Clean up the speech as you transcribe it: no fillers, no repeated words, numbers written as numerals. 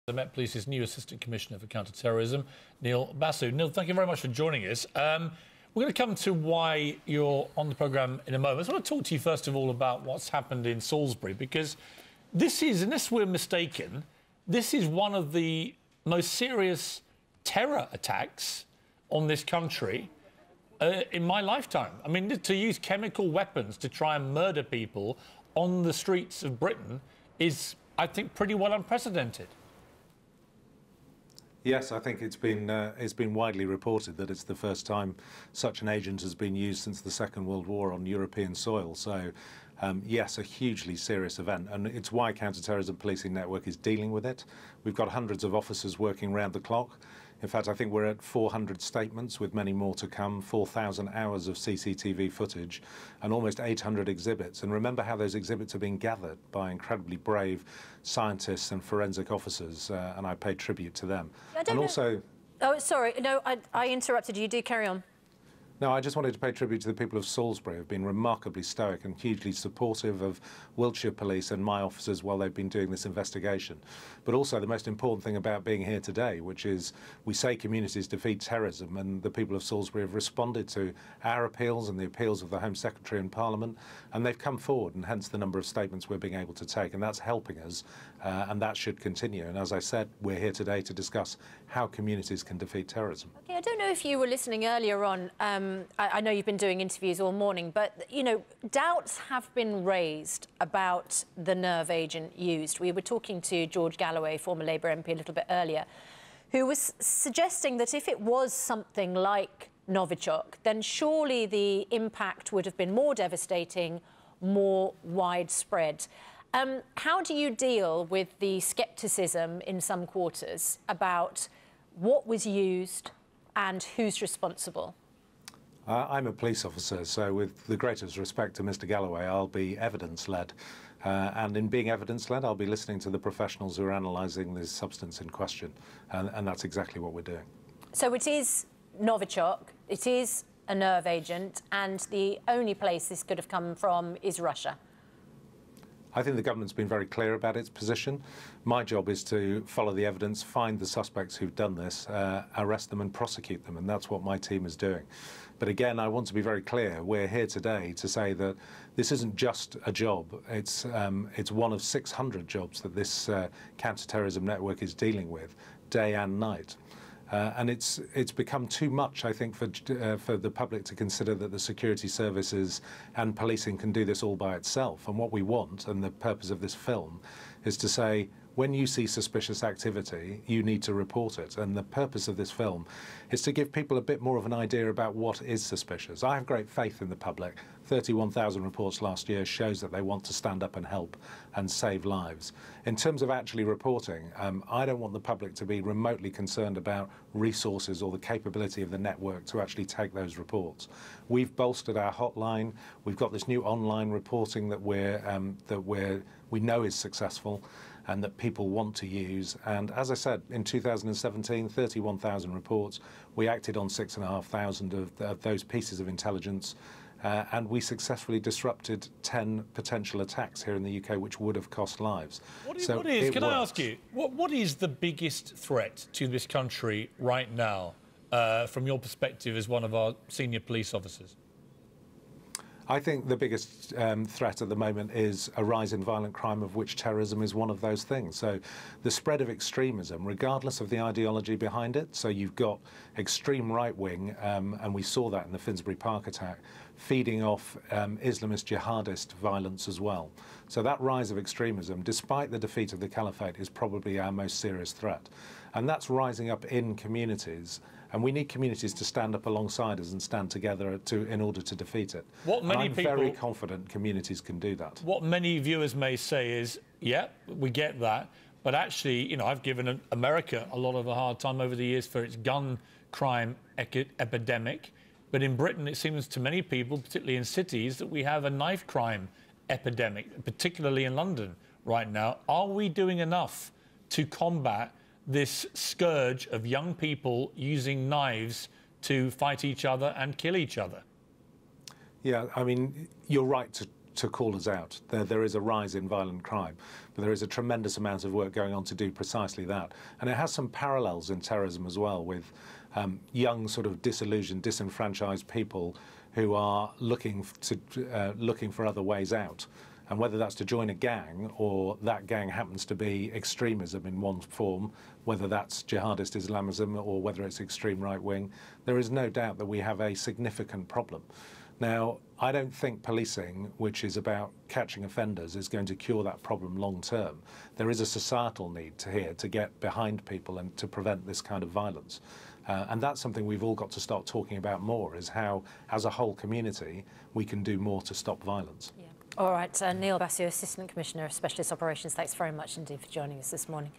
The Met Police's new Assistant Commissioner for Counter-Terrorism, Neil Basu. Neil, thank you very much for joining us. We're going to come to why you're on the programme in a moment. I just want to talk to you first of all about what's happened in Salisbury, because this is, unless we're mistaken, this is one of the most serious terror attacks on this country in my lifetime. I mean, to use chemical weapons to try and murder people on the streets of Britain is, I think, pretty well unprecedented. Yes, I think it's been widely reported that it's the first time such an agent has been used since the Second World War on European soil. So, yes, a hugely serious event, and it's why Counter-Terrorism Policing Network is dealing with it. We've got hundreds of officers working round the clock. In fact, I think we're at 400 statements, with many more to come, 4,000 hours of CCTV footage, and almost 800 exhibits. And remember how those exhibits are being gathered by incredibly brave scientists and forensic officers, and I pay tribute to them. And also... Oh, sorry. No, I interrupted you. Do carry on. No, I just wanted to pay tribute to the people of Salisbury, who have been remarkably stoic and hugely supportive of Wiltshire Police and my officers while they've been doing this investigation. But also the most important thing about being here today, which is we say communities defeat terrorism, and the people of Salisbury have responded to our appeals and the appeals of the Home Secretary and Parliament, and they've come forward, and hence the number of statements we're being able to take, and that's helping us, and that should continue. And as I said, we're here today to discuss how communities can defeat terrorism. Okay, I don't know if you were listening earlier on. I know you've been doing interviews all morning, but, you know, doubts have been raised about the nerve agent used. We were talking to George Garraway, former Labour MP, a little bit earlier, who was suggesting that if it was something like Novichok, then surely the impact would have been more devastating, more widespread. How do you deal with the scepticism in some quarters about what was used and who's responsible? I'm a police officer, so with the greatest respect to Mr. Garraway, I'll be evidence-led. And in being evidence-led, I'll be listening to the professionals who are analysing the substance in question. And that's exactly what we're doing. So it is Novichok, it is a nerve agent, and the only place this could have come from is Russia. I think the government's been very clear about its position. My job is to follow the evidence, find the suspects who've done this, arrest them and prosecute them, and that's what my team is doing. But again, I want to be very clear. We're here today to say that this isn't just a job. It's one of 600 jobs that this counter-terrorism network is dealing with, day and night. And it's become too much, I think, for the public to consider that the security services and policing can do this all by itself. And what we want, and the purpose of this film, is to say, when you see suspicious activity, you need to report it. And the purpose of this film is to give people a bit more of an idea about what is suspicious. I have great faith in the public. 31,000 reports last year shows that they want to stand up and help and save lives. In terms of actually reporting, I don't want the public to be remotely concerned about resources or the capability of the network to actually take those reports. We've bolstered our hotline. We've got this new online reporting that we know is successful and that people want to use. And as I said, in 2017, 31,000 reports. We acted on 6,500 of those pieces of intelligence, and we successfully disrupted 10 potential attacks here in the UK, which would have cost lives. Can I ask you, what is the biggest threat to this country right now, from your perspective as one of our senior police officers? I think the biggest threat at the moment is a rise in violent crime, of which terrorism is one of those things. So the spread of extremism, regardless of the ideology behind it, so you've got extreme right-wing, and we saw that in the Finsbury Park attack, feeding off Islamist jihadist violence as well. So that rise of extremism, despite the defeat of the caliphate, is probably our most serious threat. And that's rising up in communities. And we need communities to stand up alongside us and stand together in order to defeat it. I'm very confident communities can do that. What many viewers may say is, yeah, we get that, but actually, you know, I've given America a lot of a hard time over the years for its gun crime epidemic, but in Britain it seems to many people, particularly in cities, that we have a knife crime epidemic, particularly in London right now. Are we doing enough to combat this scourge of young people using knives to fight each other and kill each other? Yeah, I mean, you're right to call us out. There is a rise in violent crime, but there is a tremendous amount of work going on to do precisely that. And it has some parallels in terrorism as well, with young, sort of disillusioned, disenfranchised people who are looking for other ways out. And whether that's to join a gang or that gang happens to be extremism in one form, whether that's jihadist Islamism or whether it's extreme right wing, there is no doubt that we have a significant problem. Now, I don't think policing, which is about catching offenders, is going to cure that problem long term. There is a societal need to get behind people and to prevent this kind of violence. And that's something we've all got to start talking about more, is how, as a whole community, we can do more to stop violence. Yeah. All right, Neil Basu, Assistant Commissioner of Specialist Operations, thanks very much indeed for joining us this morning.